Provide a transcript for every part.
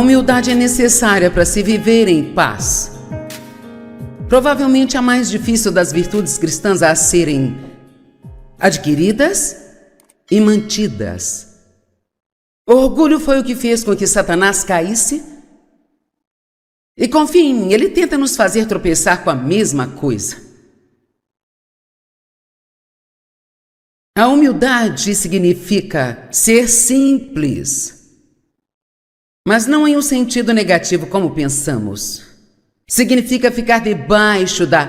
A humildade é necessária para se viver em paz. Provavelmente a mais difícil das virtudes cristãs a serem adquiridas e mantidas. O orgulho foi o que fez com que Satanás caísse. E confie em mim, ele tenta nos fazer tropeçar com a mesma coisa. A humildade significa ser simples, mas não em um sentido negativo como pensamos. Significa ficar debaixo da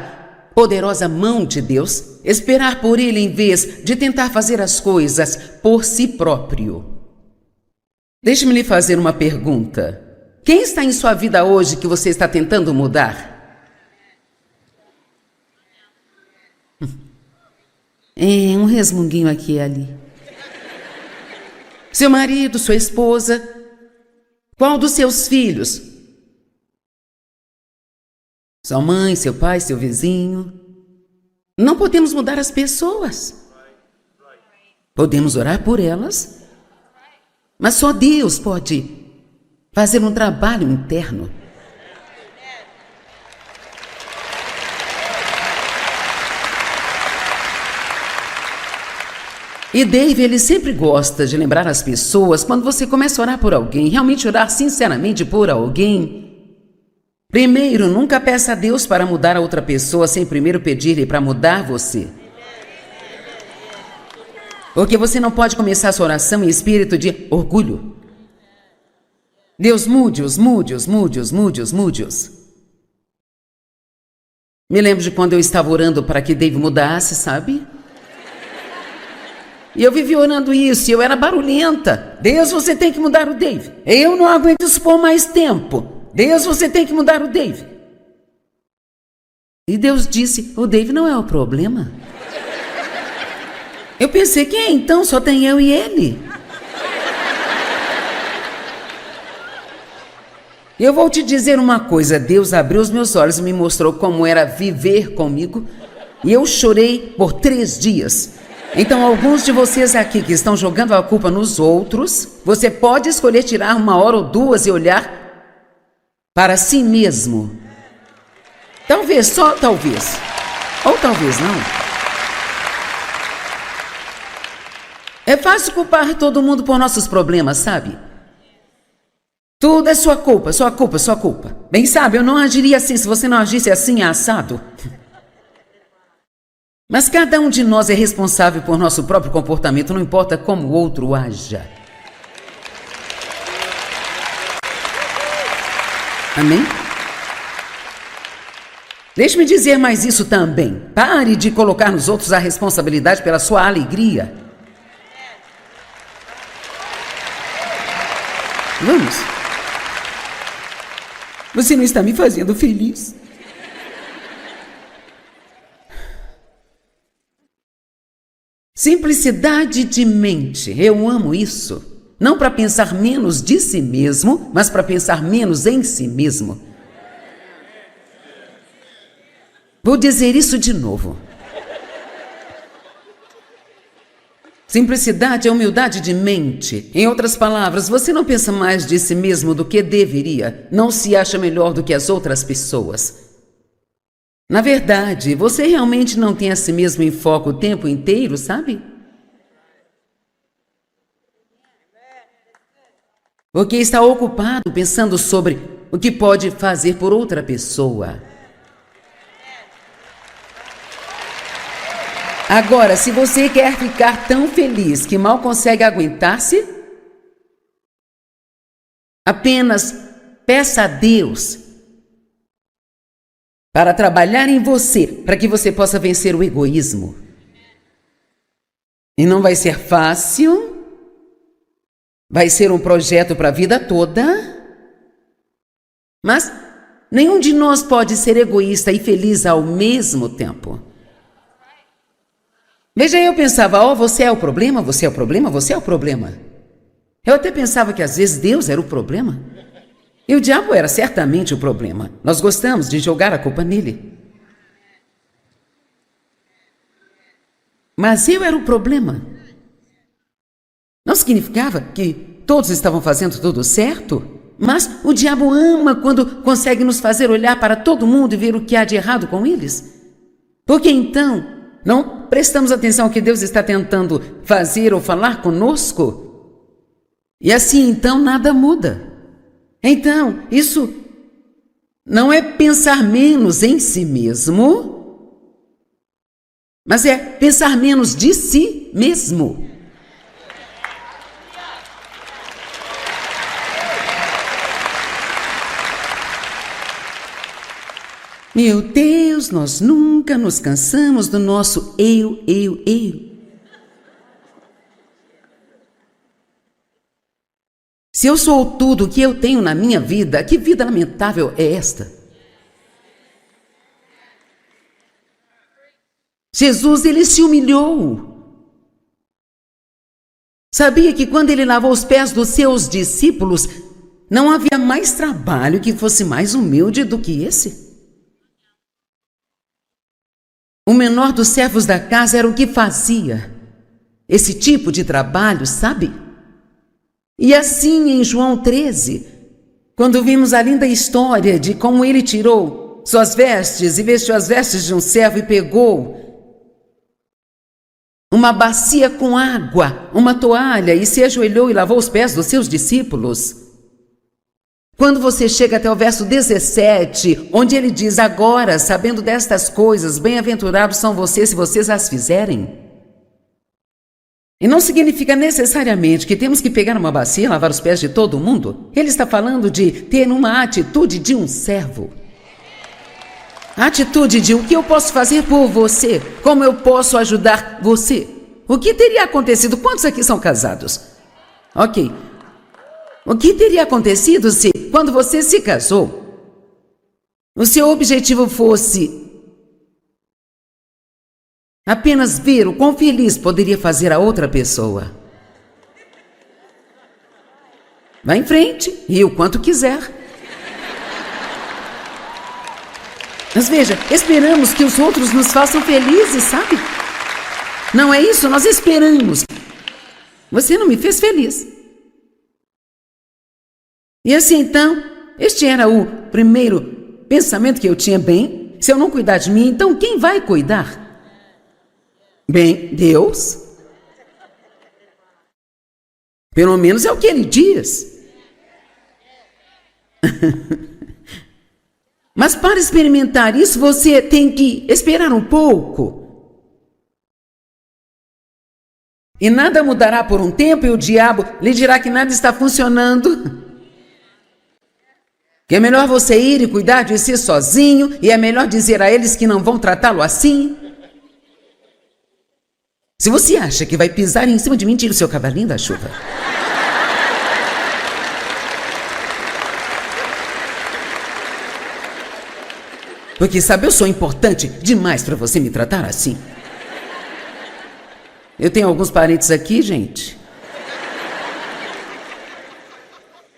poderosa mão de Deus, esperar por Ele em vez de tentar fazer as coisas por si próprio. Deixe-me lhe fazer uma pergunta. Quem está em sua vida hoje que você está tentando mudar? Um resmunguinho aqui e ali. Seu marido, sua esposa? Qual dos seus filhos? Sua mãe, seu pai, seu vizinho? Não podemos mudar as pessoas. Podemos orar por elas, mas só Deus pode fazer um trabalho interno. E Dave, ele sempre gosta de lembrar as pessoas, quando você começa a orar por alguém, realmente orar sinceramente por alguém, primeiro, nunca peça a Deus para mudar a outra pessoa sem primeiro pedir-lhe para mudar você. Porque você não pode começar a sua oração em espírito de orgulho. Deus, mude-os, mude-os, mude-os, mude-os, mude-os. Me lembro de quando eu estava orando para que Dave mudasse, sabe? E eu vivi orando isso, e eu era barulhenta. Deus, você tem que mudar o Dave. Eu não aguento isso por mais tempo. Deus, você tem que mudar o Dave. E Deus disse, o Dave não é o problema. Eu pensei, quem é então? Só tem eu e ele. Eu vou te dizer uma coisa, Deus abriu os meus olhos e me mostrou como era viver comigo, e eu chorei por 3 dias. Então, alguns de vocês aqui que estão jogando a culpa nos outros, você pode escolher tirar 1 hora ou 2 e olhar para si mesmo. Talvez, só talvez. Ou talvez não. É fácil culpar todo mundo por nossos problemas, sabe? Tudo é sua culpa, sua culpa, sua culpa. Bem sabe, eu não agiria assim se você não agisse assim, assado. Mas cada um de nós é responsável por nosso próprio comportamento, não importa como o outro haja. Amém? Deixe-me dizer mais isso também. Pare de colocar nos outros a responsabilidade pela sua alegria. Vamos. Você não está me fazendo feliz. Simplicidade de mente, eu amo isso. Não para pensar menos de si mesmo, mas para pensar menos em si mesmo. Vou dizer isso de novo. Simplicidade é humildade de mente. Em outras palavras, você não pensa mais de si mesmo do que deveria. Não se acha melhor do que as outras pessoas. Na verdade, você realmente não tem a si mesmo em foco o tempo inteiro, sabe? Porque está ocupado pensando sobre o que pode fazer por outra pessoa. Agora, se você quer ficar tão feliz que mal consegue aguentar-se, apenas peça a Deus para trabalhar em você, para que você possa vencer o egoísmo. E não vai ser fácil, vai ser um projeto para a vida toda, mas nenhum de nós pode ser egoísta e feliz ao mesmo tempo. Veja, eu pensava, você é o problema, você é o problema, você é o problema. Eu até pensava que às vezes Deus era o problema. E o diabo era certamente o problema. Nós gostamos de jogar a culpa nele. Mas eu era o problema. Não significava que todos estavam fazendo tudo certo? Mas o diabo ama quando consegue nos fazer olhar para todo mundo e ver o que há de errado com eles. Porque então não prestamos atenção ao que Deus está tentando fazer ou falar conosco. E assim então nada muda. Então, isso não é pensar menos em si mesmo, mas é pensar menos de si mesmo. Meu Deus, nós nunca nos cansamos do nosso eu. Se eu sou tudo o que eu tenho na minha vida, que vida lamentável é esta? Jesus, ele se humilhou. Sabia que quando ele lavou os pés dos seus discípulos, não havia mais trabalho que fosse mais humilde do que esse? O menor dos servos da casa era o que fazia esse tipo de trabalho, sabe? E assim em João 13, quando vimos a linda história de como ele tirou suas vestes e vestiu as vestes de um servo e pegou uma bacia com água, uma toalha e se ajoelhou e lavou os pés dos seus discípulos. Quando você chega até o verso 17, onde ele diz: agora, sabendo destas coisas, bem-aventurados são vocês se vocês as fizerem. E não significa necessariamente que temos que pegar uma bacia e lavar os pés de todo mundo. Ele está falando de ter uma atitude de um servo. A atitude de o que eu posso fazer por você, como eu posso ajudar você. O que teria acontecido? Quantos aqui são casados? Ok. O que teria acontecido se, quando você se casou, o seu objetivo fosse apenas ver o quão feliz poderia fazer a outra pessoa? Vá em frente e o quanto quiser. Mas veja, esperamos que os outros nos façam felizes, sabe? Não é isso? Nós esperamos. Você não me fez feliz. E assim, então, este era o primeiro pensamento que eu tinha. Bem, se eu não cuidar de mim, então quem vai cuidar? Bem, Deus. Pelo menos é o que ele diz. Mas para experimentar isso, você tem que esperar um pouco. E nada mudará por um tempo e o diabo lhe dirá que nada está funcionando. Que é melhor você ir e cuidar de si sozinho, e é melhor dizer a eles que não vão tratá-lo assim. Se você acha que vai pisar em cima de mim, tira o seu cavalinho da chuva. Porque, sabe, eu sou importante demais para você me tratar assim. Eu tenho alguns parentes aqui, gente.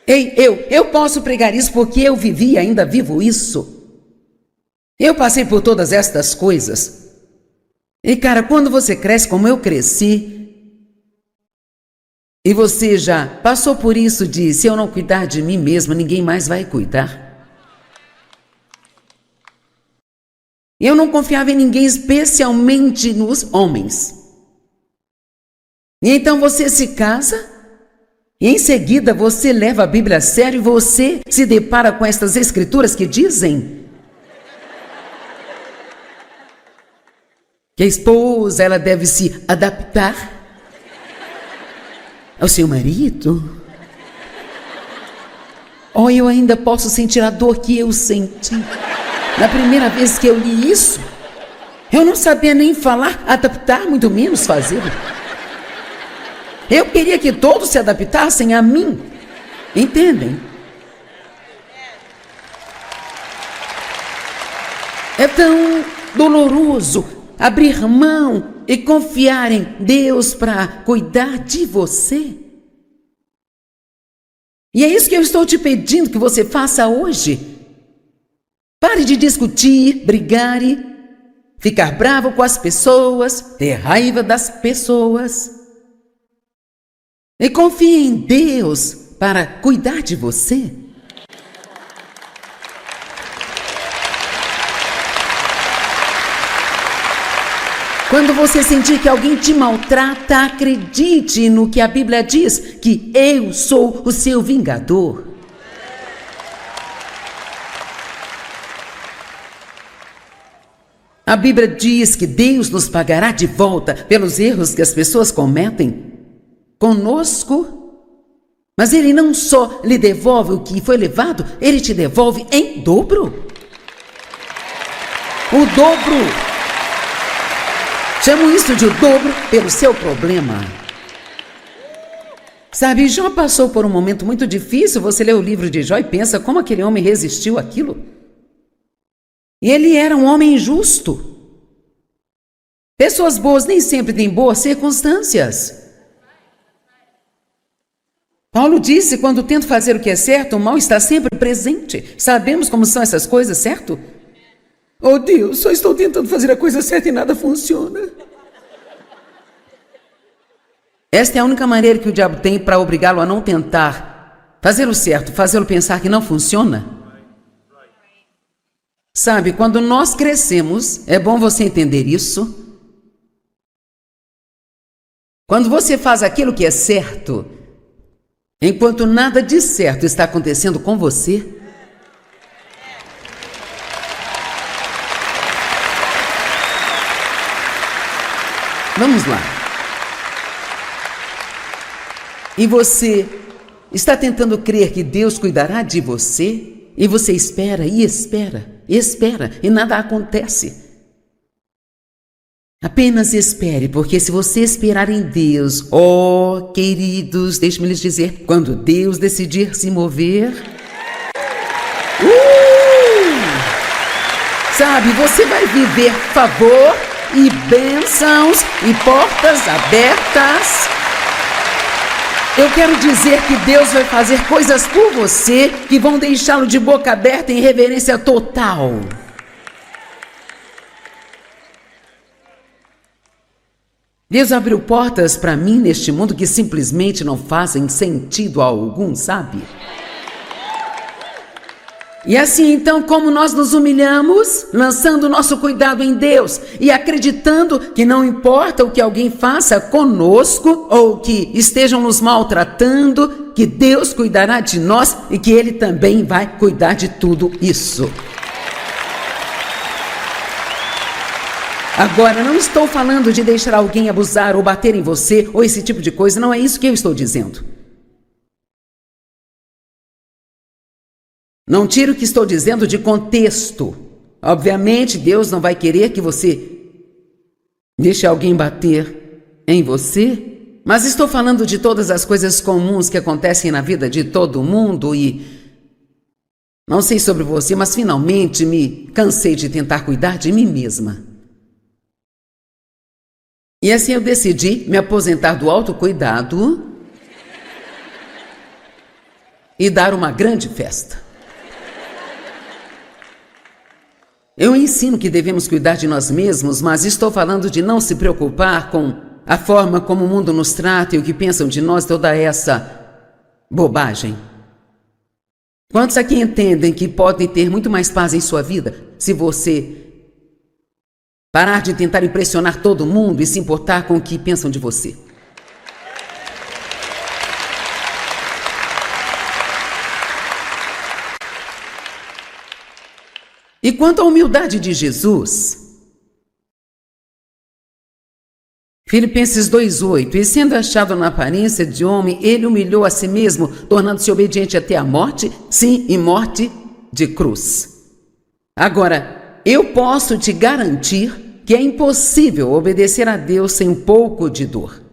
Ei, eu posso pregar isso porque eu vivi e ainda vivo isso. Eu passei por todas estas coisas. E, cara, quando você cresce como eu cresci, e você já passou por isso de, se eu não cuidar de mim mesma, ninguém mais vai cuidar. Eu não confiava em ninguém, especialmente nos homens. E então você se casa, e em seguida você leva a Bíblia a sério e você se depara com estas escrituras que dizem que a esposa, ela deve se adaptar ao seu marido. Oh, eu ainda posso sentir a dor que eu senti na primeira vez que eu li isso. Eu não sabia nem falar, adaptar, muito menos fazer. Eu queria que todos se adaptassem a mim. Entendem? É tão doloroso abrir mão e confiar em Deus para cuidar de você. E é isso que eu estou te pedindo que você faça hoje. Pare de discutir, brigar e ficar bravo com as pessoas, ter raiva das pessoas. E confie em Deus para cuidar de você. Quando você sentir que alguém te maltrata, acredite no que a Bíblia diz, que eu sou o seu vingador. A Bíblia diz que Deus nos pagará de volta pelos erros que as pessoas cometem conosco, mas Ele não só lhe devolve o que foi levado, Ele te devolve em dobro. O dobro. Chamo isso de o dobro pelo seu problema. Sabe, Jó passou por um momento muito difícil. Você lê o livro de Jó e pensa como aquele homem resistiu àquilo. E ele era um homem justo. Pessoas boas nem sempre têm boas circunstâncias. Paulo disse, quando tento fazer o que é certo, o mal está sempre presente. Sabemos como são essas coisas, certo? Oh Deus, só estou tentando fazer a coisa certa e nada funciona. Esta é a única maneira que o diabo tem para obrigá-lo a não tentar fazer o certo, fazê-lo pensar que não funciona. Sabe, quando nós crescemos, é bom você entender isso. Quando você faz aquilo que é certo, enquanto nada de certo está acontecendo com você, vamos lá. E você está tentando crer que Deus cuidará de você, e você espera e espera, espera, e nada acontece. Apenas espere, porque se você esperar em Deus, oh, queridos, deixe-me lhes dizer, quando Deus decidir se mover, sabe, você vai viver favor e bênçãos e portas abertas. Eu quero dizer que Deus vai fazer coisas por você que vão deixá-lo de boca aberta em reverência total. Deus abriu portas para mim neste mundo que simplesmente não fazem sentido algum, sabe? E assim, então, como nós nos humilhamos, lançando o nosso cuidado em Deus e acreditando que não importa o que alguém faça conosco ou que estejam nos maltratando, que Deus cuidará de nós e que Ele também vai cuidar de tudo isso. Agora, não estou falando de deixar alguém abusar ou bater em você ou esse tipo de coisa, não é isso que eu estou dizendo. Não tire o que estou dizendo de contexto. Obviamente, Deus não vai querer que você deixe alguém bater em você, mas estou falando de todas as coisas comuns que acontecem na vida de todo mundo e não sei sobre você, mas finalmente me cansei de tentar cuidar de mim mesma. E assim eu decidi me aposentar do autocuidado e dar uma grande festa. Eu ensino que devemos cuidar de nós mesmos, mas estou falando de não se preocupar com a forma como o mundo nos trata e o que pensam de nós, toda essa bobagem. Quantos aqui entendem que podem ter muito mais paz em sua vida se você parar de tentar impressionar todo mundo e se importar com o que pensam de você? E quanto à humildade de Jesus, Filipenses 2:8, e sendo achado na aparência de homem, ele humilhou a si mesmo, tornando-se obediente até a morte, sim, e morte de cruz. Agora, eu posso te garantir que é impossível obedecer a Deus sem um pouco de dor.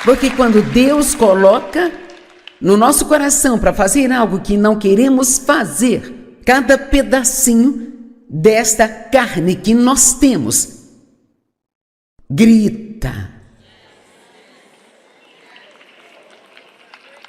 Porque quando Deus coloca no nosso coração para fazer algo que não queremos fazer, cada pedacinho desta carne que nós temos grita.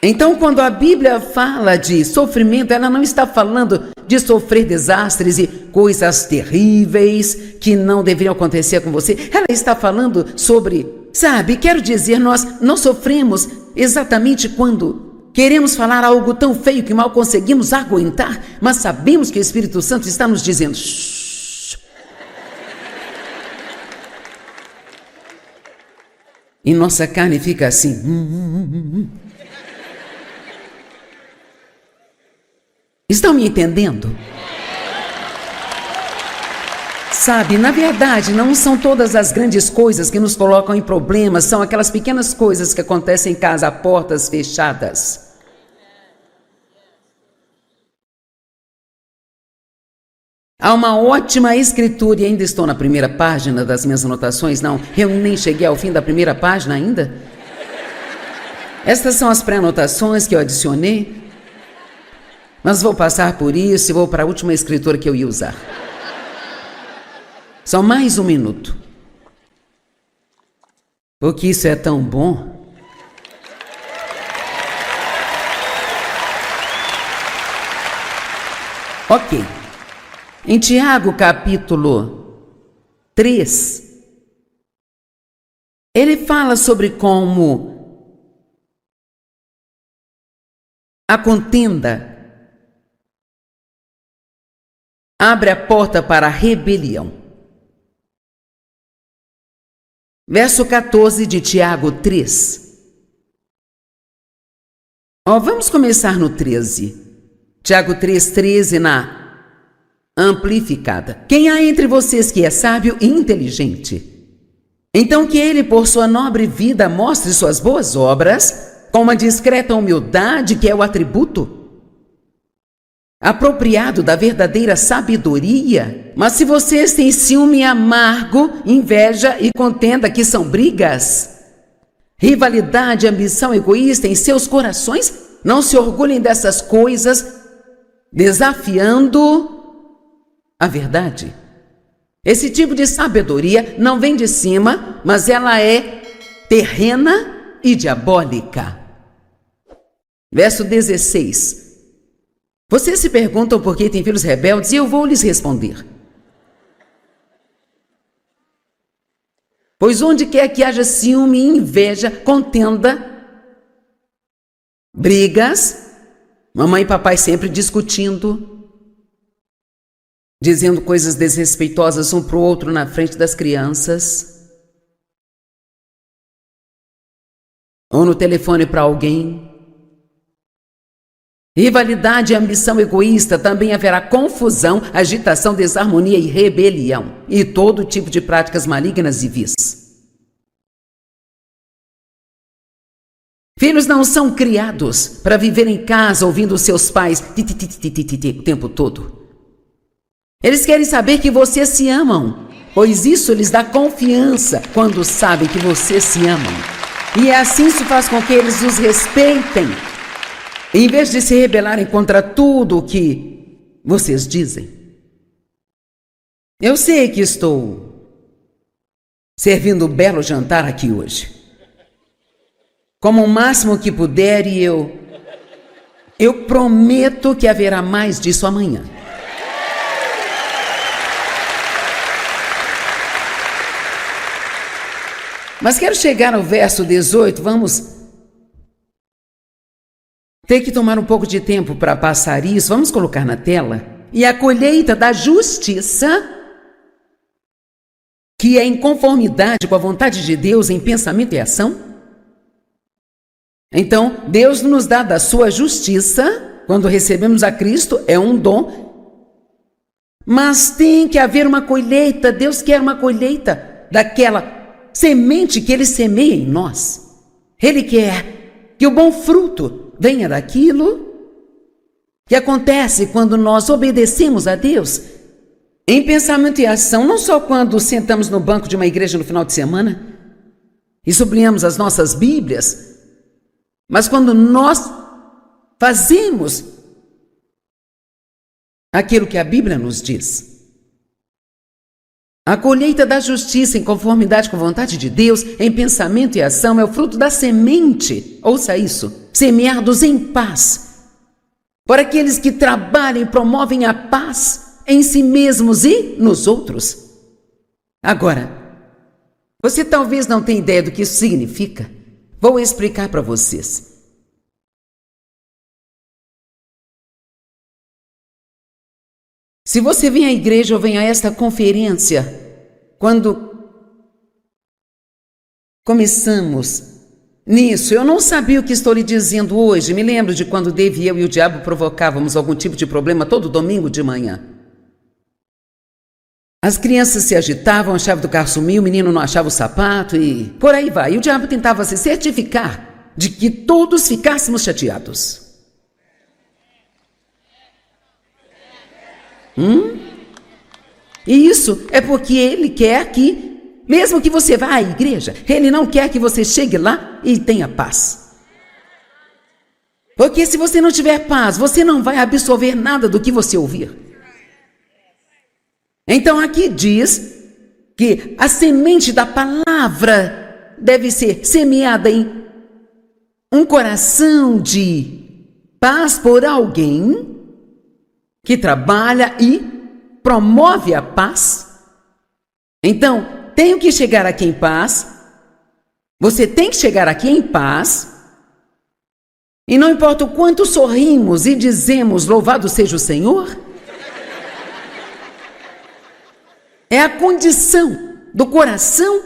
Então, quando a Bíblia fala de sofrimento, ela não está falando de sofrer desastres e coisas terríveis que não deveriam acontecer com você. Ela está falando sobre, sabe, quero dizer, nós não sofremos exatamente quando Queremos falar algo tão feio que mal conseguimos aguentar, mas sabemos que o Espírito Santo está nos dizendo: shh. E nossa carne fica assim. Estão me entendendo? Sabe, na verdade, não são todas as grandes coisas que nos colocam em problemas, são aquelas pequenas coisas que acontecem em casa a portas fechadas. Há uma ótima escritura, e ainda estou na primeira página das minhas anotações, não, eu nem cheguei ao fim da primeira página ainda. Estas são as pré-anotações que eu adicionei, mas vou passar por isso e vou para a última escritura que eu ia usar. Só mais um minuto. Porque isso é tão bom. Ok. Em Tiago, capítulo 3, ele fala sobre como a contenda abre a porta para a rebelião. Verso 14 de Tiago 3. Vamos começar no 13. Tiago 3:13 na amplificada. Quem há entre vocês que é sábio e inteligente? Então que ele, por sua nobre vida, mostre suas boas obras, com uma discreta humildade que é o atributo apropriado da verdadeira sabedoria. Mas se vocês têm ciúme amargo, inveja e contenda, que são brigas, rivalidade, ambição egoísta em seus corações, não se orgulhem dessas coisas, desafiando a verdade. Esse tipo de sabedoria não vem de cima, mas ela é terrena e diabólica. Verso 16. Vocês se perguntam por que têm filhos rebeldes e eu vou lhes responder. Pois onde quer que haja ciúme, inveja, contenda, brigas, mamãe e papai sempre discutindo, dizendo coisas desrespeitosas um para o outro na frente das crianças, ou no telefone para alguém. Rivalidade e ambição egoísta, também haverá confusão, agitação, desarmonia e rebelião, e todo tipo de práticas malignas e vis. Filhos não são criados para viver em casa ouvindo seus pais o tempo todo. Eles querem saber que vocês se amam, pois isso lhes dá confiança quando sabem que vocês se amam. E assim isso faz com que eles os respeitem, em vez de se rebelarem contra tudo o que vocês dizem. Eu sei que estou servindo um belo jantar aqui hoje, como o máximo que puder, e eu prometo que haverá mais disso amanhã. Mas quero chegar ao verso 18, vamos ter que tomar um pouco de tempo para passar isso, vamos colocar na tela. E a colheita da justiça, que é em conformidade com a vontade de Deus em pensamento e ação. Então, Deus nos dá da sua justiça, quando recebemos a Cristo, é um dom. Mas tem que haver uma colheita, Deus quer uma colheita daquela semente que Ele semeia em nós. Ele quer que o bom fruto venha daquilo que acontece quando nós obedecemos a Deus em pensamento e ação, não só quando sentamos no banco de uma igreja no final de semana e sublinhamos as nossas Bíblias, mas quando nós fazemos aquilo que a Bíblia nos diz. A colheita da justiça em conformidade com a vontade de Deus, em pensamento e ação, é o fruto da semente, ouça isso, semeados em paz, por aqueles que trabalham e promovem a paz em si mesmos e nos outros. Agora, você talvez não tenha ideia do que isso significa. Vou explicar para vocês. Se você vem à igreja ou vem a esta conferência, quando começamos nisso, eu não sabia o que estou lhe dizendo hoje. Me lembro de quando Dave, eu e o diabo provocávamos algum tipo de problema todo domingo de manhã. As crianças se agitavam, a chave do carro sumiu, o menino não achava o sapato e por aí vai. E o diabo tentava se certificar de que todos ficássemos chateados. E isso é porque ele quer que, mesmo que você vá à igreja, ele não quer que você chegue lá e tenha paz. Porque se você não tiver paz, você não vai absorver nada do que você ouvir. Então aqui diz que a semente da palavra deve ser semeada em um coração de paz por alguém que trabalha e promove a paz. Então, tenho que chegar aqui em paz. Você tem que chegar aqui em paz. E não importa o quanto sorrimos e dizemos louvado seja o Senhor, é a condição do coração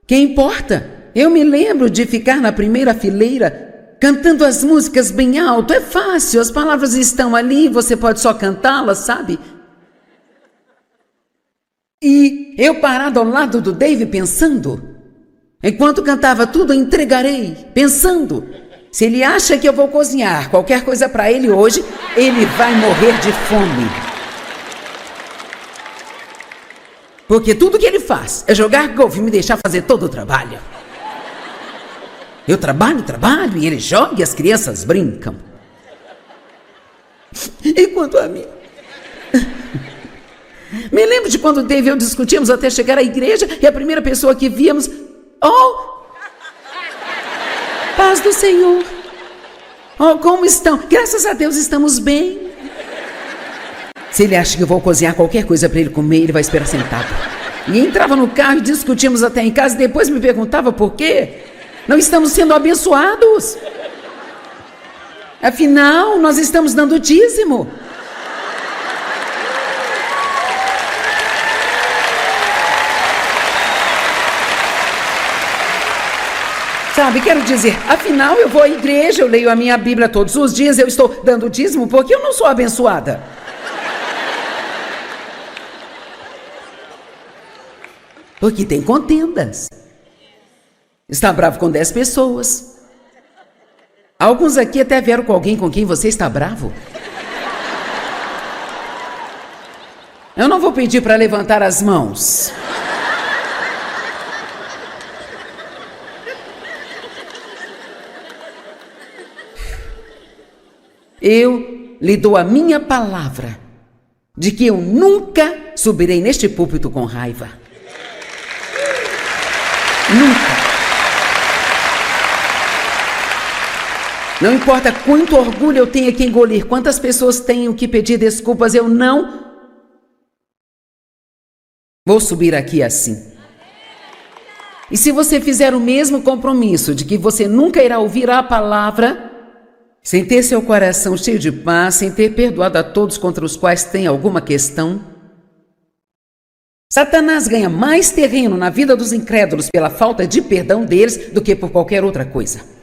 que importa. Eu me lembro de ficar na primeira fileira cantando as músicas bem alto. É fácil, as palavras estão ali, você pode só cantá-las, sabe? E eu parado ao lado do Dave pensando, enquanto cantava tudo, entregarei, pensando, se ele acha que eu vou cozinhar qualquer coisa para ele hoje, ele vai morrer de fome. Porque tudo que ele faz é jogar golfe e me deixar fazer todo o trabalho. Eu trabalho e ele joga e as crianças brincam. E quanto a mim? Me lembro de quando o Dave e eu discutimos até chegar à igreja e a primeira pessoa que víamos... Oh! Paz do Senhor! Oh, como estão? Graças a Deus estamos bem. Se ele acha que eu vou cozinhar qualquer coisa para ele comer, ele vai esperar sentado. E entrava no carro e discutimos até em casa e depois me perguntava por quê. Não estamos sendo abençoados. Afinal, nós estamos dando dízimo. Sabe, quero dizer, afinal eu vou à igreja, eu leio a minha Bíblia todos os dias, eu estou dando dízimo porque eu não sou abençoada. Porque tem contendas. Está bravo com 10 pessoas. Alguns aqui até vieram com alguém com quem você está bravo. Eu não vou pedir para levantar as mãos. Eu lhe dou a minha palavra de que eu nunca subirei neste púlpito com raiva. Nunca. Não importa quanto orgulho eu tenha que engolir, quantas pessoas tenham que pedir desculpas, eu não vou subir aqui assim. E se você fizer o mesmo compromisso de que você nunca irá ouvir a palavra, sem ter seu coração cheio de paz, sem ter perdoado a todos contra os quais tem alguma questão, Satanás ganha mais terreno na vida dos incrédulos pela falta de perdão deles do que por qualquer outra coisa.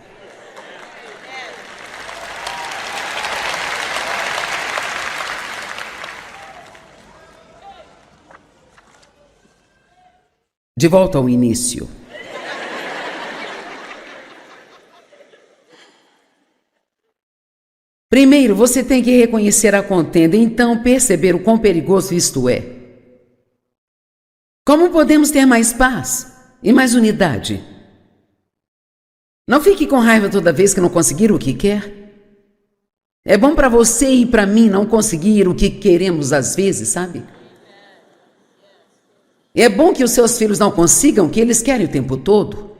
De volta ao início. Primeiro, você tem que reconhecer a contenda e então perceber o quão perigoso isto é. Como podemos ter mais paz e mais unidade? Não fique com raiva toda vez que não conseguir o que quer. É bom para você e para mim não conseguir o que queremos às vezes, sabe? É bom que os seus filhos não consigam o que eles querem o tempo todo.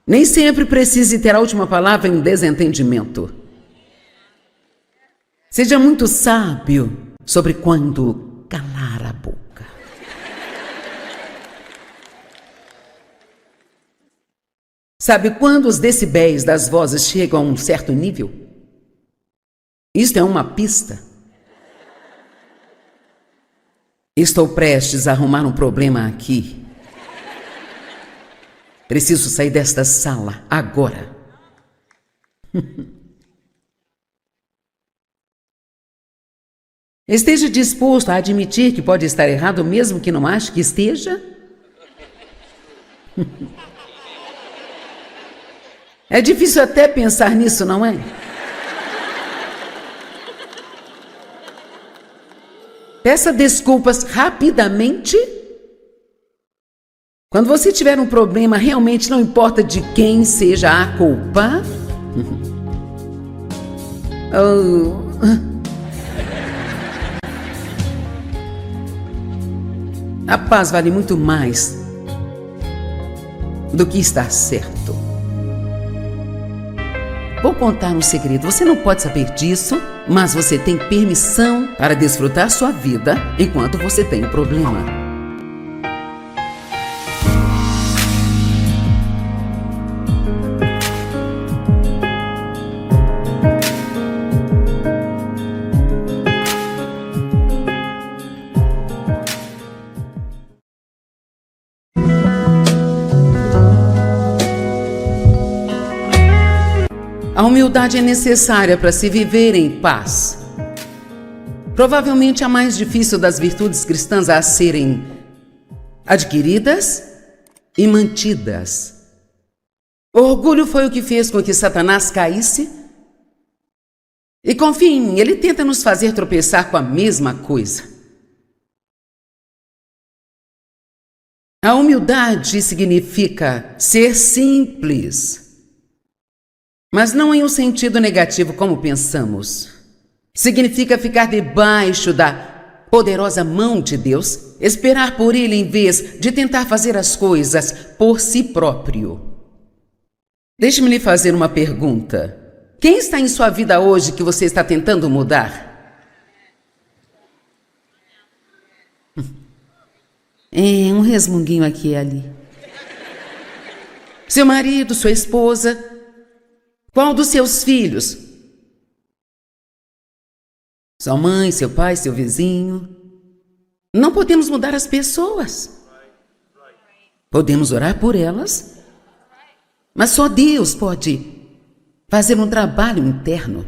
Nem sempre precise ter a última palavra em um desentendimento. Seja muito sábio sobre quando calar a boca. Sabe quando os decibéis das vozes chegam a um certo nível? Isto é uma pista. Estou prestes a arrumar um problema aqui. Preciso sair desta sala agora. Esteja disposto a admitir que pode estar errado, mesmo que não ache que esteja? É difícil até pensar nisso, não é? Peça desculpas rapidamente. Quando você tiver um problema, realmente não importa de quem seja a culpa. A paz vale muito mais do que estar certo. Vou contar um segredo. Você não pode saber disso, mas você tem permissão para desfrutar sua vida enquanto você tem um problema. A humildade é necessária para se viver em paz. Provavelmente a mais difícil das virtudes cristãs a serem adquiridas e mantidas. O orgulho foi o que fez com que Satanás caísse. E confie em mim, ele tenta nos fazer tropeçar com a mesma coisa. A humildade significa ser simples. Mas não em um sentido negativo como pensamos. Significa ficar debaixo da poderosa mão de Deus, esperar por Ele em vez de tentar fazer as coisas por si próprio. Deixe-me lhe fazer uma pergunta. Quem está em sua vida hoje que você está tentando mudar? É um resmunguinho aqui e ali. Seu marido, sua esposa... Qual dos seus filhos? Sua mãe, seu pai, seu vizinho? Não podemos mudar as pessoas. Podemos orar por elas, mas só Deus pode fazer um trabalho interno.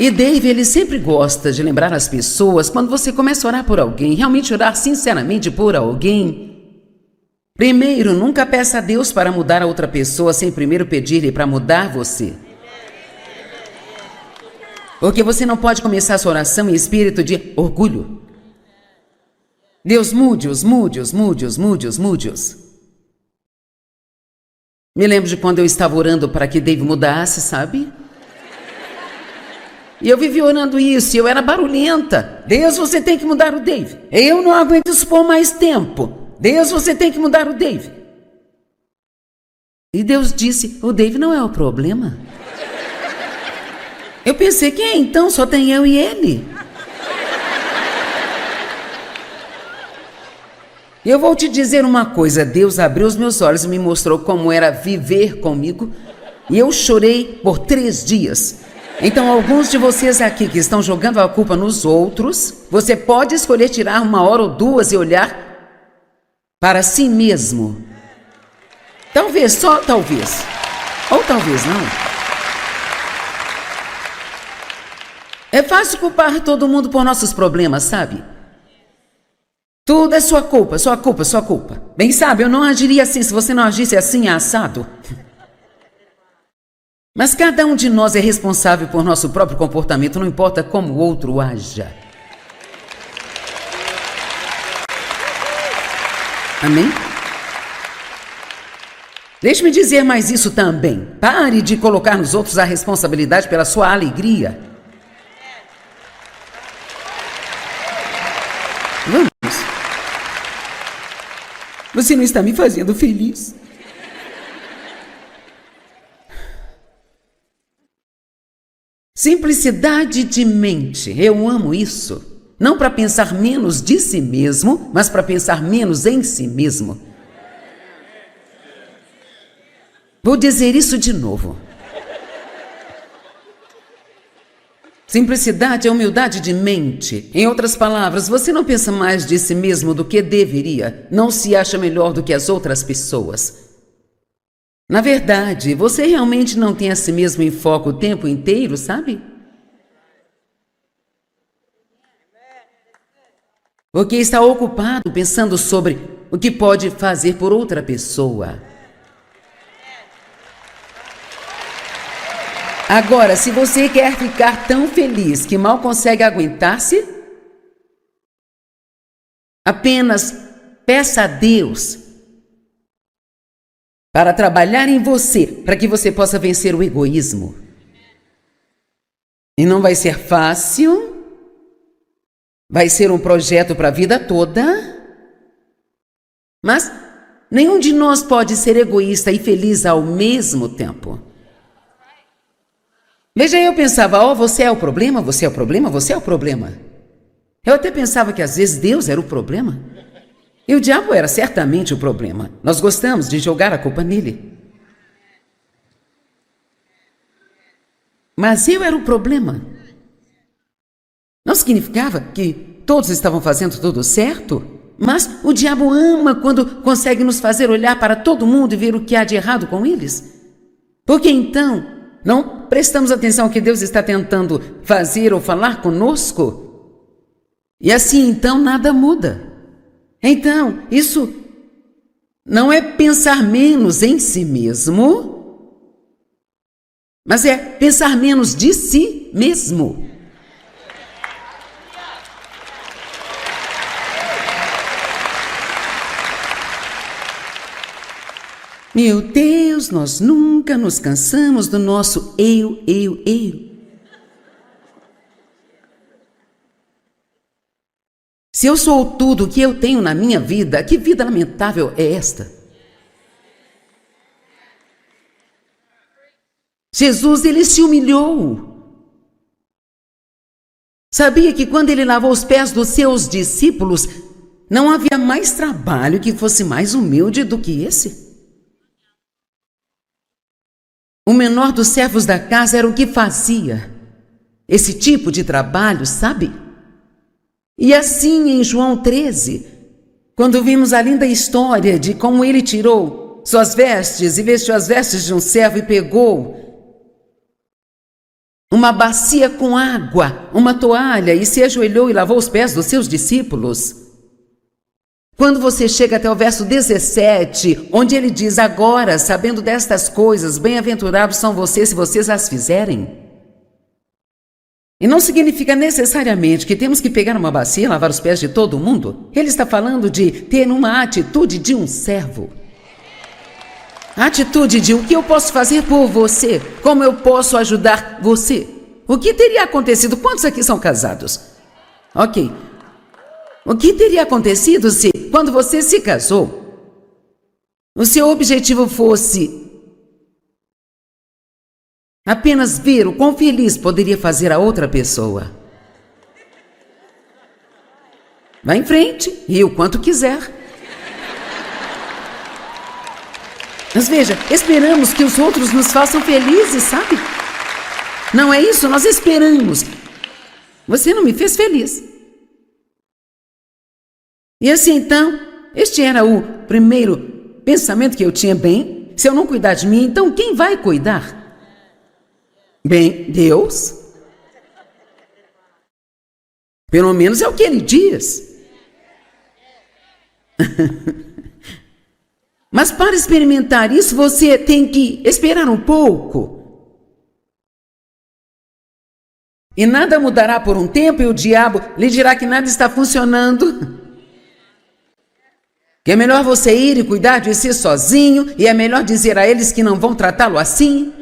E Dave, ele sempre gosta de lembrar as pessoas, quando você começa a orar por alguém, realmente orar sinceramente por alguém. Primeiro, nunca peça a Deus para mudar a outra pessoa sem primeiro pedir-lhe para mudar você. Porque você não pode começar sua oração em espírito de orgulho. Deus, mude-os, mude-os, mude-os, mude-os, mude-os. Me lembro de quando eu estava orando para que Dave mudasse, sabe? E eu vivi orando isso, e eu era barulhenta. Deus, você tem que mudar o Dave. Eu não aguento isso por mais tempo. Deus, você tem que mudar o Dave. E Deus disse, o Dave não é o problema. Eu pensei, quem é então? Só tem eu e ele. E eu vou te dizer uma coisa, Deus abriu os meus olhos e me mostrou como era viver comigo. E eu chorei por 3 dias. Então, alguns de vocês aqui que estão jogando a culpa nos outros, você pode escolher tirar 1 hora ou 2 e olhar para si mesmo. Talvez, só talvez. Ou talvez não. É fácil culpar todo mundo por nossos problemas, sabe? Tudo é sua culpa, sua culpa, sua culpa. Bem sabe, eu não agiria assim se você não agisse assim, assado. Mas cada um de nós é responsável por nosso próprio comportamento, não importa como o outro haja. Amém? Deixe-me dizer mais isso também. Pare de colocar nos outros a responsabilidade pela sua alegria. Vamos. Você não está me fazendo feliz. Simplicidade de mente, eu amo isso. Não para pensar menos de si mesmo, mas para pensar menos em si mesmo. Vou dizer isso de novo. Simplicidade é humildade de mente. Em outras palavras, você não pensa mais de si mesmo do que deveria. Não se acha melhor do que as outras pessoas. Na verdade, você realmente não tem a si mesmo em foco o tempo inteiro, sabe? Porque está ocupado pensando sobre o que pode fazer por outra pessoa. Agora, se você quer ficar tão feliz que mal consegue aguentar-se, apenas peça a Deus para trabalhar em você, para que você possa vencer o egoísmo. E não vai ser fácil, vai ser um projeto para a vida toda, mas nenhum de nós pode ser egoísta e feliz ao mesmo tempo. Veja, eu pensava, você é o problema, você é o problema, você é o problema. Eu até pensava que às vezes Deus era o problema. E o diabo era certamente o problema. Nós gostamos de jogar a culpa nele. Mas eu era o problema. Não significava que todos estavam fazendo tudo certo, mas o diabo ama quando consegue nos fazer olhar para todo mundo e ver o que há de errado com eles. Porque então não prestamos atenção ao que Deus está tentando fazer ou falar conosco. E assim, então, nada muda. Então, isso não é pensar menos em si mesmo, mas é pensar menos de si mesmo. Meu Deus, nós nunca nos cansamos do nosso eu. Se eu sou tudo o que eu tenho na minha vida, que vida lamentável é esta? Jesus, ele se humilhou. Sabia que quando ele lavou os pés dos seus discípulos, não havia mais trabalho que fosse mais humilde do que esse? O menor dos servos da casa era o que fazia esse tipo de trabalho, sabe? E assim em João 13, quando vimos a linda história de como ele tirou suas vestes e vestiu as vestes de um servo e pegou uma bacia com água, uma toalha e se ajoelhou e lavou os pés dos seus discípulos. Quando você chega até o verso 17, onde ele diz, agora, sabendo destas coisas, bem-aventurados são vocês se vocês as fizerem. E não significa necessariamente que temos que pegar uma bacia e lavar os pés de todo mundo. Ele está falando de ter uma atitude de um servo. A atitude de o que eu posso fazer por você, como eu posso ajudar você. O que teria acontecido? Quantos aqui são casados? Ok. O que teria acontecido se, quando você se casou, o seu objetivo fosse apenas ver o quão feliz poderia fazer a outra pessoa? Vá em frente, e o quanto quiser. Mas veja, esperamos que os outros nos façam felizes, sabe? Não é isso? Nós esperamos. Você não me fez feliz. E assim, então, este era o primeiro pensamento que eu tinha. Bem, se eu não cuidar de mim, então quem vai cuidar? Bem, Deus. Pelo menos é o que ele diz. Mas para experimentar isso, você tem que esperar um pouco. E nada mudará por um tempo e o diabo lhe dirá que nada está funcionando. Que é melhor você ir e cuidar de si sozinho, e é melhor dizer a eles que não vão tratá-lo assim.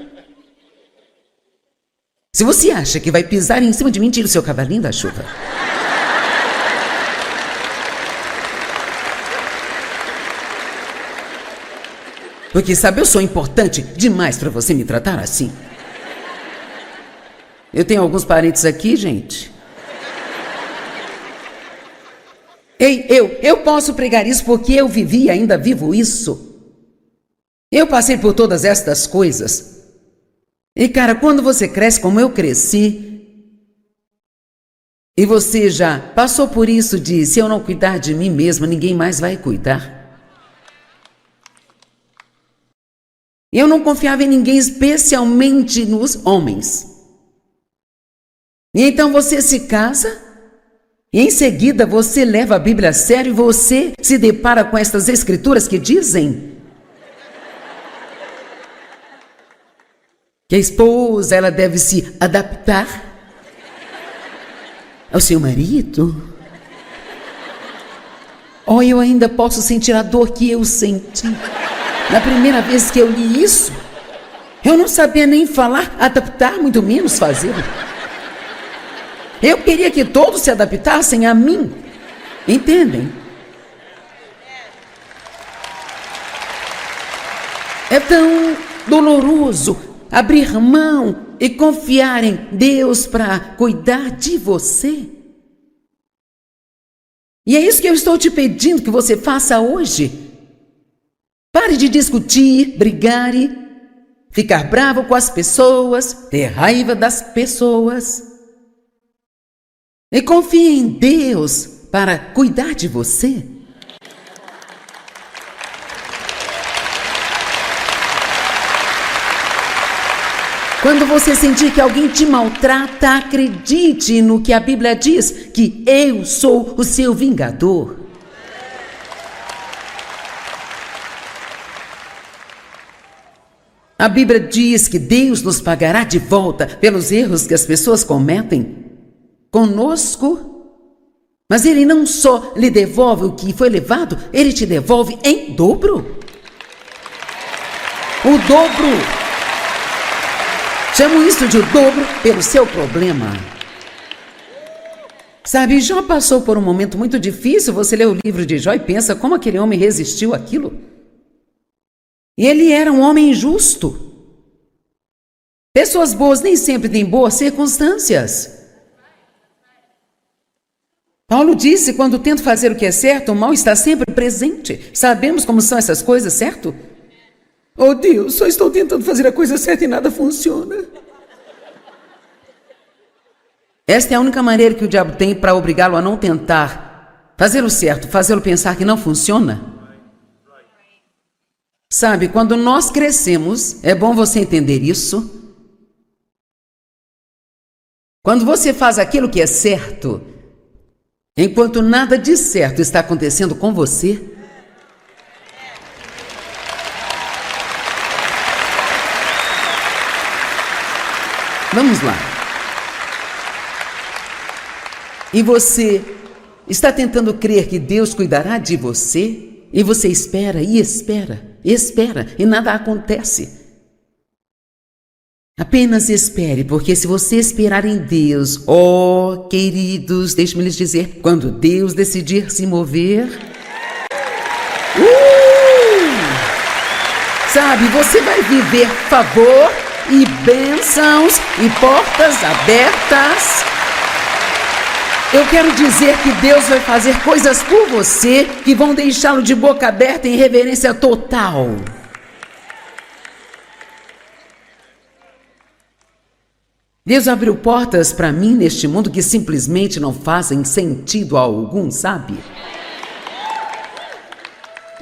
Se você acha que vai pisar em cima de mim, tire o seu cavalinho da chuva. Porque, sabe, eu sou importante demais para você me tratar assim. Eu tenho alguns parentes aqui, gente. Ei, eu posso pregar isso porque eu vivi e ainda vivo isso. Eu passei por todas estas coisas. E cara, quando você cresce como eu cresci, e você já passou por isso de, se eu não cuidar de mim mesma, ninguém mais vai cuidar. Eu não confiava em ninguém, especialmente nos homens. E então você se casa, e em seguida você leva a Bíblia a sério e você se depara com estas escrituras que dizem que a esposa, ela deve se adaptar ao seu marido. Oh, eu ainda posso sentir a dor que eu senti na primeira vez que eu li isso. Eu não sabia nem falar, adaptar, muito menos fazer. Eu queria que todos se adaptassem a mim. Entendem? É tão doloroso abrir mão e confiar em Deus para cuidar de você. E é isso que eu estou te pedindo que você faça hoje. Pare de discutir, brigar e ficar bravo com as pessoas, ter raiva das pessoas. E confie em Deus para cuidar de você. Quando você sentir que alguém te maltrata, acredite no que a Bíblia diz, que eu sou o seu vingador. A Bíblia diz que Deus nos pagará de volta pelos erros que as pessoas cometem conosco, mas Ele não só lhe devolve o que foi levado, Ele te devolve em dobro. O dobro. Chamo isso de o dobro pelo seu problema. Sabe, Jó passou por um momento muito difícil. Você lê o livro de Jó e pensa como aquele homem resistiu àquilo. E ele era um homem justo. Pessoas boas nem sempre têm boas circunstâncias. Paulo disse, quando tento fazer o que é certo, o mal está sempre presente. Sabemos como são essas coisas, certo? Oh Deus, só estou tentando fazer a coisa certa e nada funciona. Esta é a única maneira que o diabo tem para obrigá-lo a não tentar fazer o certo, fazê-lo pensar que não funciona. Sabe, quando nós crescemos, é bom você entender isso. Quando você faz aquilo que é certo, enquanto nada de certo está acontecendo com você, vamos lá. E você está tentando crer que Deus cuidará de você, e você espera e espera, espera, e nada acontece. Apenas espere, porque se você esperar em Deus, oh, queridos, deixe-me lhes dizer, quando Deus decidir se mover, sabe, você vai viver favor e bênçãos e portas abertas. Eu quero dizer que Deus vai fazer coisas por você que vão deixá-lo de boca aberta em reverência total. Deus abriu portas para mim neste mundo que simplesmente não fazem sentido algum, sabe?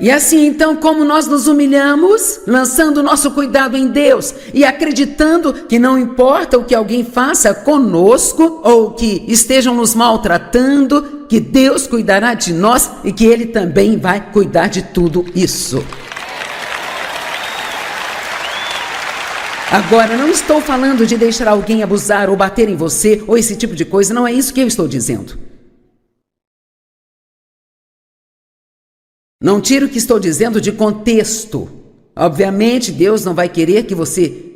E assim, então, como nós nos humilhamos, lançando o nosso cuidado em Deus e acreditando que não importa o que alguém faça conosco ou que estejam nos maltratando, que Deus cuidará de nós e que Ele também vai cuidar de tudo isso. Agora, não estou falando de deixar alguém abusar ou bater em você ou esse tipo de coisa, não é isso que eu estou dizendo. Não tire o que estou dizendo de contexto. Obviamente, Deus não vai querer que você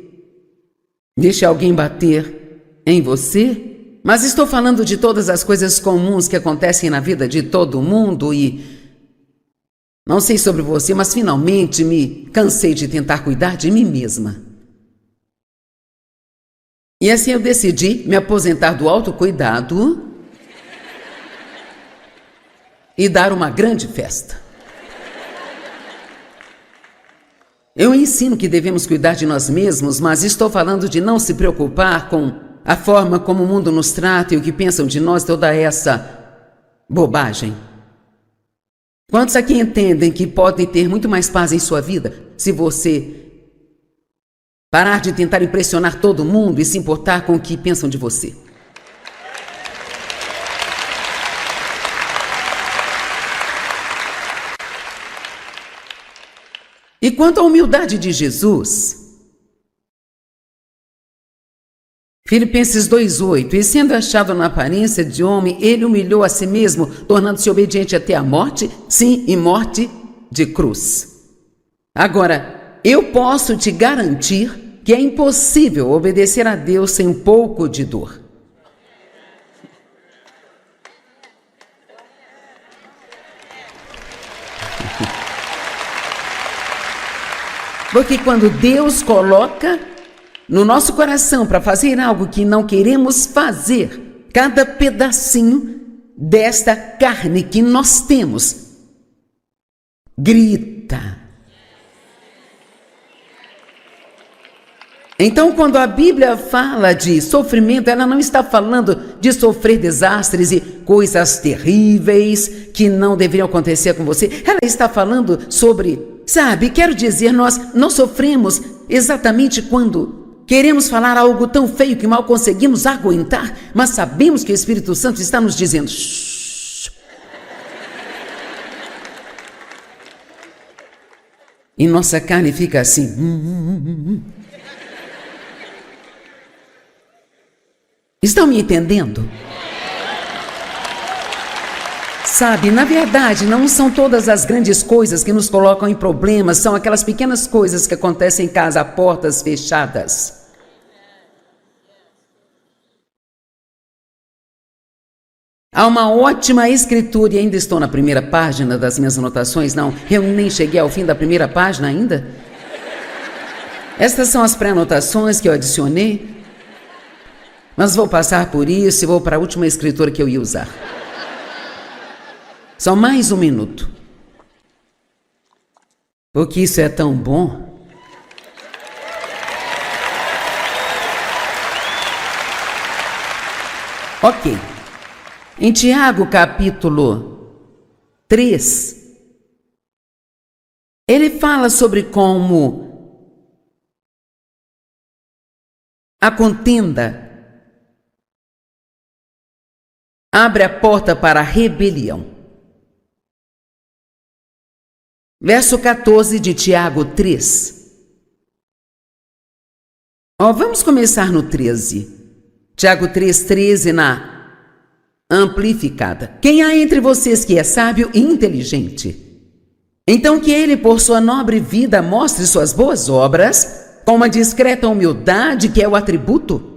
deixe alguém bater em você, mas estou falando de todas as coisas comuns que acontecem na vida de todo mundo e não sei sobre você, mas finalmente me cansei de tentar cuidar de mim mesma. E assim eu decidi me aposentar do autocuidado e dar uma grande festa. Eu ensino que devemos cuidar de nós mesmos, mas estou falando de não se preocupar com a forma como o mundo nos trata e o que pensam de nós, toda essa bobagem. Quantos aqui entendem que podem ter muito mais paz em sua vida se você parar de tentar impressionar todo mundo e se importar com o que pensam de você? E quanto à humildade de Jesus, Filipenses 2:8, e sendo achado na aparência de homem, ele humilhou a si mesmo, tornando-se obediente até a morte, sim, e morte de cruz. Agora, eu posso te garantir que é impossível obedecer a Deus sem um pouco de dor. Porque quando Deus coloca no nosso coração para fazer algo que não queremos fazer, cada pedacinho desta carne que nós temos grita. Então, quando a Bíblia fala de sofrimento, ela não está falando de sofrer desastres e coisas terríveis que não deveriam acontecer com você. Ela está falando sobre, quero dizer, nós não sofremos exatamente quando queremos falar algo tão feio que mal conseguimos aguentar, mas sabemos que o Espírito Santo está nos dizendo, shh. E nossa carne fica assim, Estão me entendendo? Na verdade, não são todas as grandes coisas que nos colocam em problemas, são aquelas pequenas coisas que acontecem em casa a portas fechadas. Há uma ótima escritura, e ainda estou na primeira página das minhas anotações, não, eu nem cheguei ao fim da primeira página ainda. Estas são as pré-anotações que eu adicionei. Mas vou passar por isso e vou para a última escritura que eu ia usar. Só mais um minuto. Porque isso é tão bom. Ok. Em Tiago, capítulo 3, ele fala sobre como a contenda abre a porta para a rebelião. Verso 14 de Tiago 3. Vamos começar no 13. Tiago 3:13 na amplificada. Quem há entre vocês que é sábio e inteligente? Então que ele, por sua nobre vida, mostre suas boas obras com uma discreta humildade que é o atributo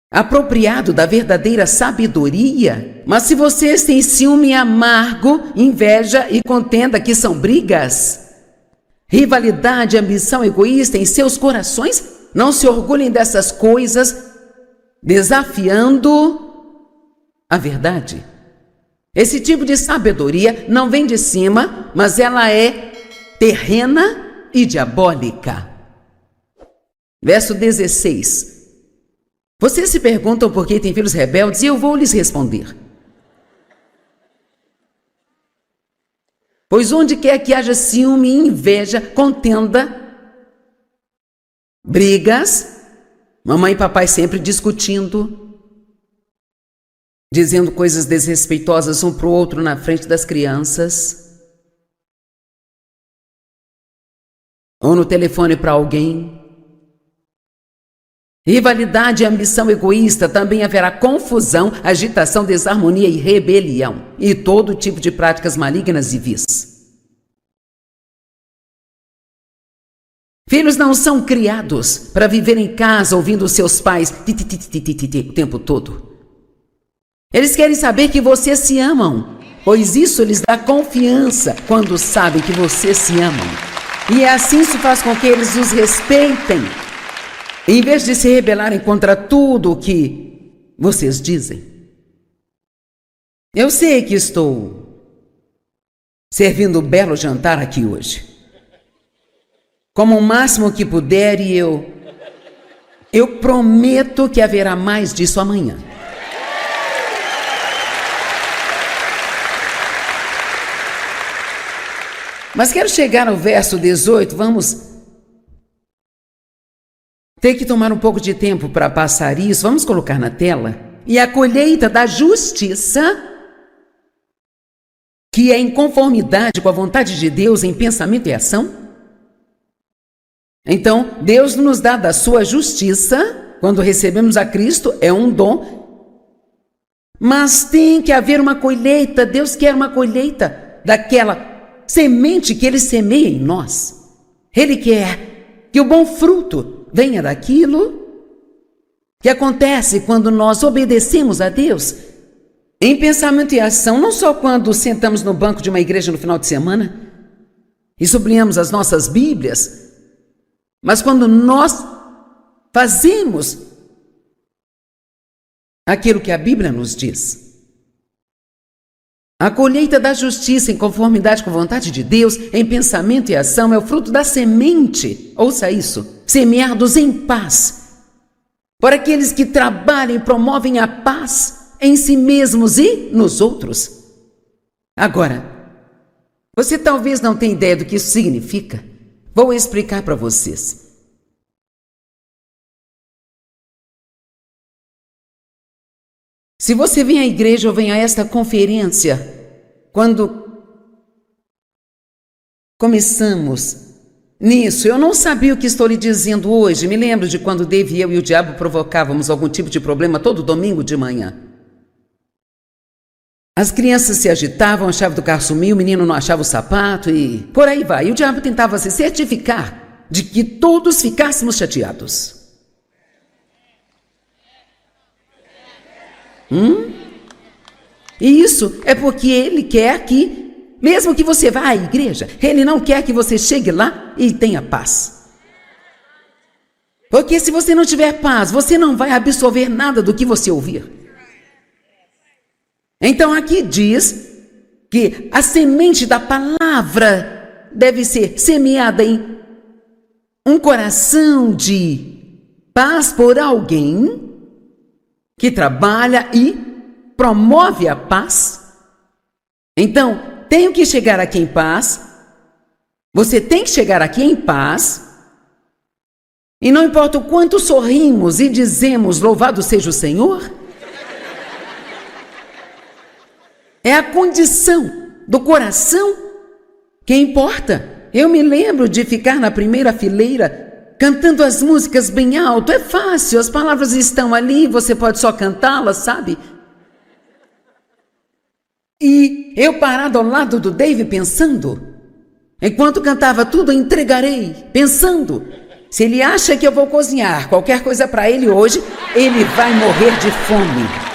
apropriado da verdadeira sabedoria. Mas se vocês têm ciúme amargo, inveja e contenda, que são brigas, rivalidade, ambição egoísta em seus corações, não se orgulhem dessas coisas, desafiando a verdade. Esse tipo de sabedoria não vem de cima, mas ela é terrena e diabólica. Verso 16. Vocês se perguntam por que têm filhos rebeldes e eu vou lhes responder. Pois onde quer que haja ciúme, inveja, contenda, brigas, mamãe e papai sempre discutindo, dizendo coisas desrespeitosas um para o outro na frente das crianças, ou no telefone para alguém, rivalidade e ambição egoísta, também haverá confusão, agitação, desarmonia e rebelião, e todo tipo de práticas malignas e vis. Filhos não são criados para viver em casa ouvindo seus pais o tempo todo. Eles querem saber que vocês se amam, pois isso lhes dá confiança quando sabem que vocês se amam. E assim se faz com que eles os respeitem, em vez de se rebelarem contra tudo o que vocês dizem. Eu sei que estou servindo um belo jantar aqui hoje, como o máximo que puder, e eu prometo que haverá mais disso amanhã. Mas quero chegar ao verso 18, vamos ter que tomar um pouco de tempo para passar isso, vamos colocar na tela. E a colheita da justiça, que é em conformidade com a vontade de Deus em pensamento e ação. Então, Deus nos dá da sua justiça, quando recebemos a Cristo, é um dom, mas tem que haver uma colheita. Deus quer uma colheita daquela semente que Ele semeia em nós. Ele quer que o bom fruto venha daquilo que acontece quando nós obedecemos a Deus em pensamento e ação, não só quando sentamos no banco de uma igreja no final de semana e sublinhamos as nossas Bíblias, mas quando nós fazemos aquilo que a Bíblia nos diz. A colheita da justiça em conformidade com a vontade de Deus, em pensamento e ação, é o fruto da semente, ouça isso, semeados em paz, por aqueles que trabalham e promovem a paz em si mesmos e nos outros. Agora, você talvez não tenha ideia do que isso significa. Vou explicar para vocês. Se você vem à igreja ou vem a esta conferência, quando começamos nisso, eu não sabia o que estou lhe dizendo hoje. Me lembro de quando Dave, eu e o diabo provocávamos algum tipo de problema todo domingo de manhã. As crianças se agitavam, a chave do carro sumiu, o menino não achava o sapato e por aí vai. E o diabo tentava se certificar de que todos ficássemos chateados. E isso é porque ele quer que, mesmo que você vá à igreja, ele não quer que você chegue lá e tenha paz. Porque se você não tiver paz, você não vai absorver nada do que você ouvir. Então aqui diz que a semente da palavra deve ser semeada em um coração de paz por alguém que trabalha e promove a paz. Então, tenho que chegar aqui em paz. Você tem que chegar aqui em paz. E não importa o quanto sorrimos e dizemos louvado seja o Senhor, é a condição do coração que importa. Eu me lembro de ficar na primeira fileira cantando as músicas bem alto. É fácil, as palavras estão ali, você pode só cantá-las, sabe? E eu parado ao lado do Dave pensando, enquanto cantava tudo, entregarei, pensando, se ele acha que eu vou cozinhar qualquer coisa para ele hoje, ele vai morrer de fome.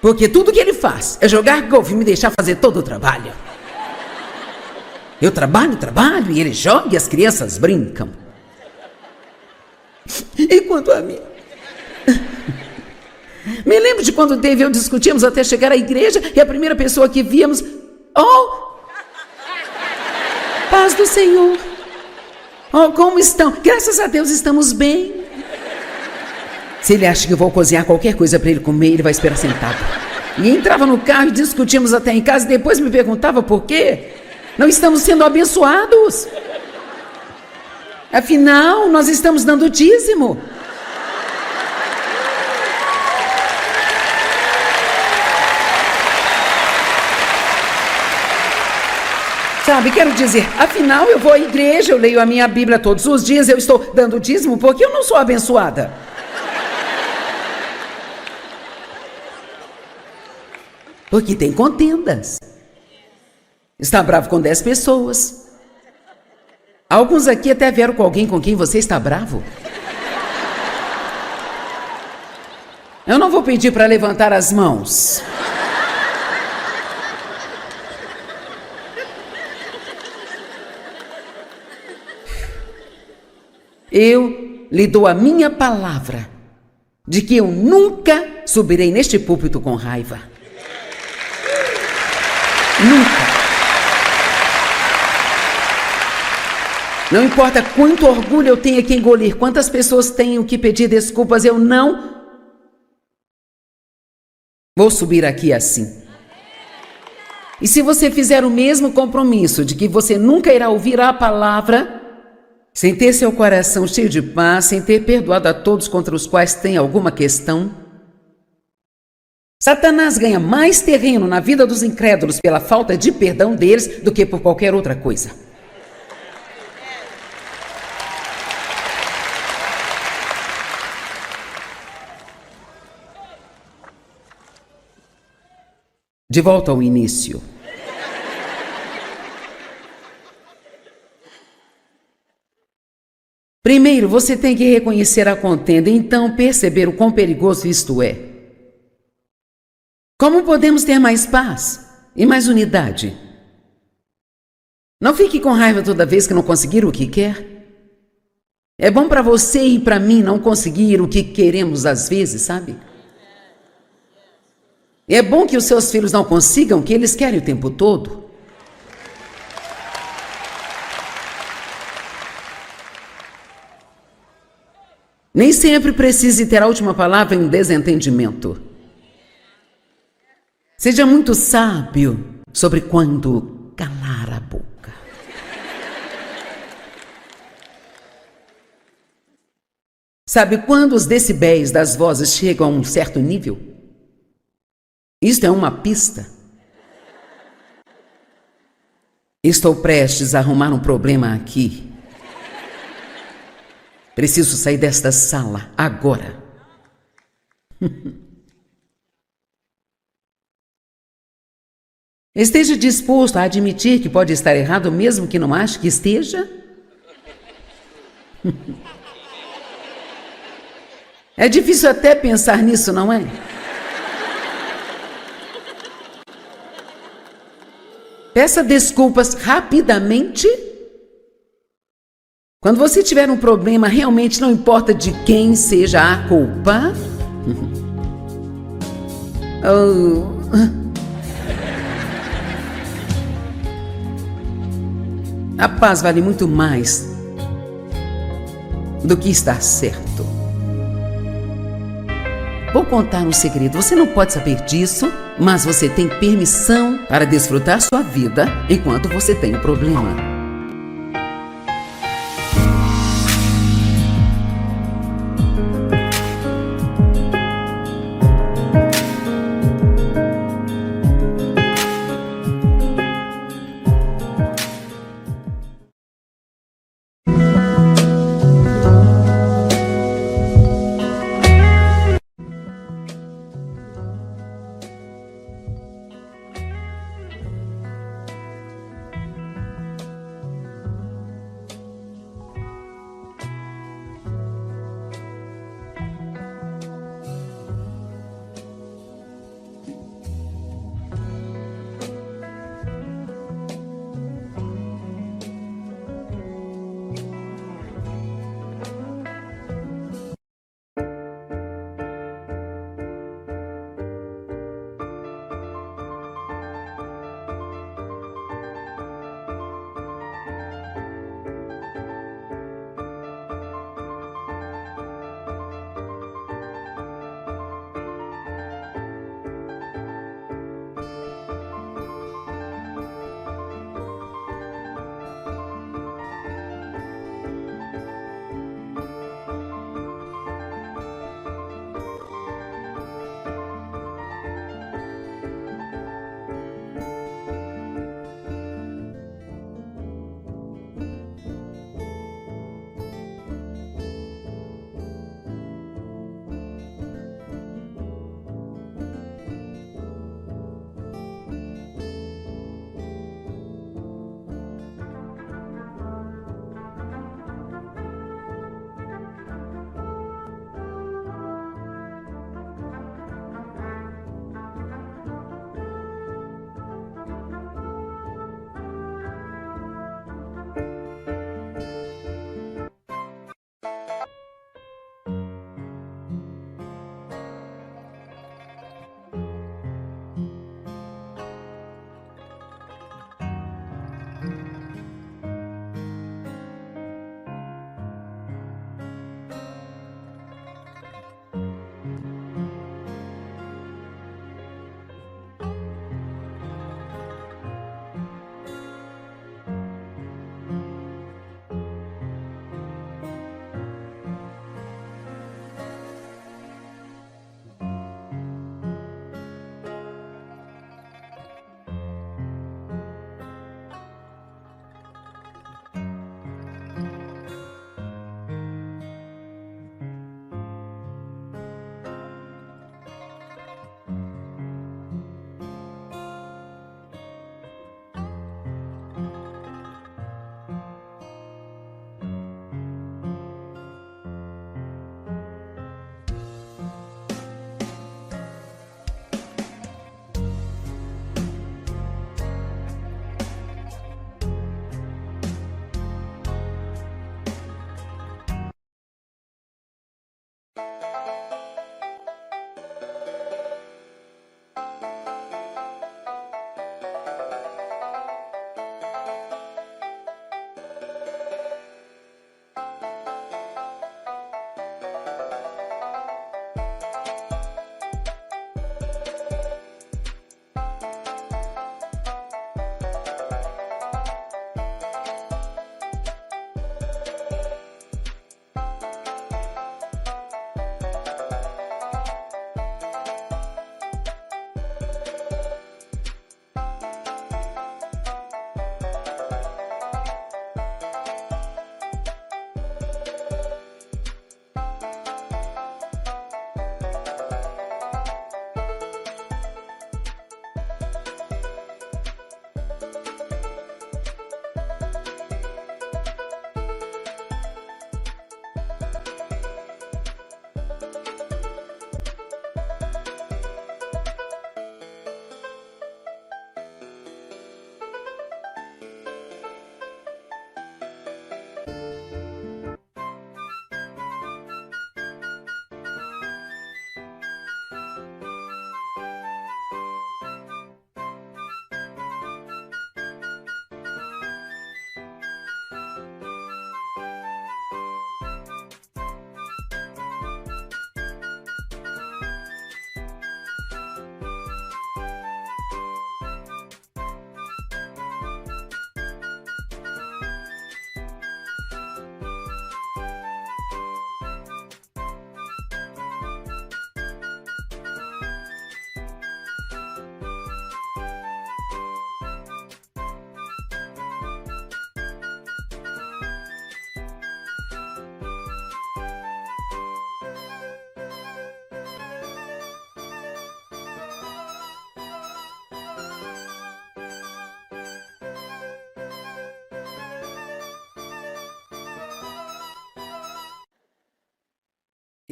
Porque tudo que ele faz é jogar golfe e me deixar fazer todo o trabalho. Eu trabalho e ele joga e as crianças brincam. E quanto a mim? Me lembro de quando o Dave e eu discutimos até chegar à igreja e a primeira pessoa que víamos, paz do Senhor. Oh, como estão? Graças a Deus estamos bem. Se ele acha que eu vou cozinhar qualquer coisa para ele comer, ele vai esperar sentado. E entrava no carro e discutimos até em casa e depois me perguntava por quê. Não estamos sendo abençoados. Afinal, nós estamos dando dízimo. Sabe, quero dizer, afinal eu vou à igreja, eu leio a minha Bíblia todos os dias, eu estou dando dízimo porque eu não sou abençoada. Porque tem contendas. Está bravo com 10 pessoas. Alguns aqui até vieram com alguém com quem você está bravo. Eu não vou pedir para levantar as mãos. Eu lhe dou a minha palavra de que eu nunca subirei neste púlpito com raiva. Nunca. Não importa quanto orgulho eu tenha que engolir, quantas pessoas tenham que pedir desculpas, eu não vou subir aqui assim. E se você fizer o mesmo compromisso de que você nunca irá ouvir a palavra, sem ter seu coração cheio de paz, sem ter perdoado a todos contra os quais tem alguma questão, Satanás ganha mais terreno na vida dos incrédulos pela falta de perdão deles do que por qualquer outra coisa. De volta ao início. Primeiro, você tem que reconhecer a contenda e então perceber o quão perigoso isto é. Como podemos ter mais paz e mais unidade? Não fique com raiva toda vez que não conseguir o que quer. É bom para você e para mim não conseguir o que queremos às vezes, sabe? É bom que os seus filhos não consigam o que eles querem o tempo todo. Nem sempre precise ter a última palavra em um desentendimento. Seja muito sábio sobre quando calar a boca. Sabe quando os decibéis das vozes chegam a um certo nível? Isto é uma pista. Estou prestes a arrumar um problema aqui. Preciso sair desta sala agora. Esteja disposto a admitir que pode estar errado mesmo que não ache que esteja? É difícil até pensar nisso, não é? Peça desculpas rapidamente. Quando você tiver um problema, realmente não importa de quem seja a culpa. A paz vale muito mais do que estar certo. Vou contar um segredo. Você não pode saber disso, mas você tem permissão para desfrutar sua vida enquanto você tem o problema.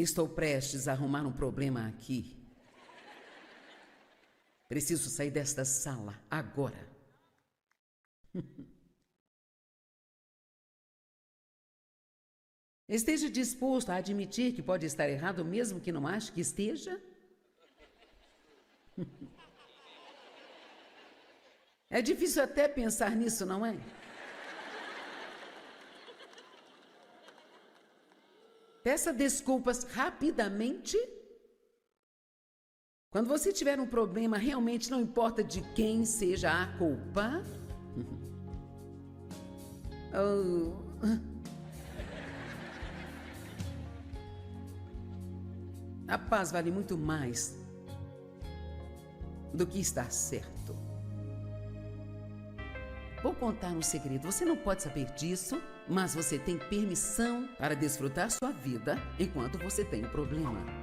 Estou prestes a arrumar um problema aqui. Preciso sair desta sala agora. Esteja disposto a admitir que pode estar errado mesmo que não ache que esteja? É difícil até pensar nisso, não é? Peça desculpas rapidamente. Quando você tiver um problema, realmente não importa de quem seja a culpa. A paz vale muito mais do que estar certo. Vou contar um segredo. Você não pode saber disso, mas você tem permissão para desfrutar sua vida enquanto você tem um problema.